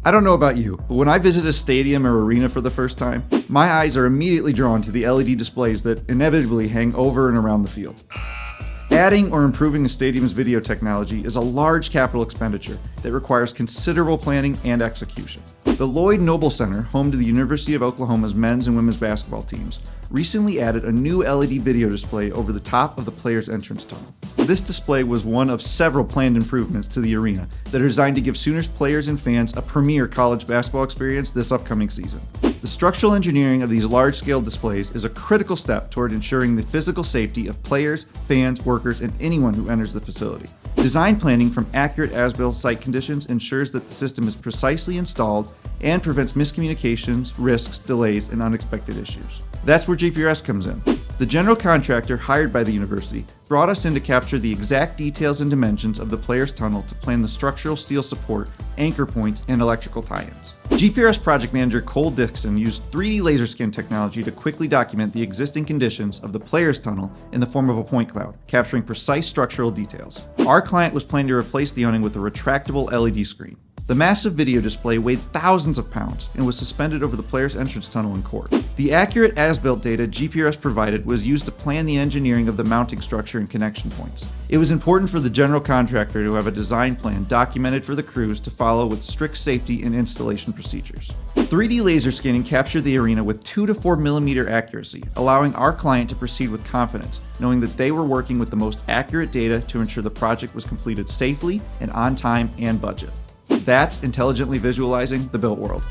I don't know about you, but when I visit a stadium or arena for the first time, my eyes are immediately drawn to the LED displays that inevitably hang over and around the field. Adding or improving a stadium's video technology is a large capital expenditure that requires considerable planning and execution. The Lloyd Noble Center, home to the University of Oklahoma's men's and women's basketball teams, recently added a new LED video display over the top of the players' entrance tunnel. This display was one of several planned improvements to the arena that are designed to give Sooners players and fans a premier college basketball experience this upcoming season. The structural engineering of these large-scale displays is a critical step toward ensuring the physical safety of players, fans, workers, and anyone who enters the facility. Design planning from accurate as-built site conditions ensures that the system is precisely installed and prevents miscommunications, risks, delays, and unexpected issues. That's where GPRS comes in. The general contractor hired by the university brought us in to capture the exact details and dimensions of the players' tunnel to plan the structural steel support, anchor points, and electrical tie-ins. GPRS project manager Cole Dickson used 3D laser scan technology to quickly document the existing conditions of the players' tunnel in the form of a point cloud, capturing precise structural details. Our client was planning to replace the awning with a retractable LED screen. The massive video display weighed thousands of pounds and was suspended over the players' entrance tunnel and court. The accurate as-built data GPRS provided was used to plan the engineering of the mounting structure and connection points. It was important for the general contractor to have a design plan documented for the crews to follow with strict safety and installation procedures. 3D laser scanning captured the arena with 2 to 4 millimeter accuracy, allowing our client to proceed with confidence, knowing that they were working with the most accurate data to ensure the project was completed safely and on time and budget. That's intelligently visualizing the built world.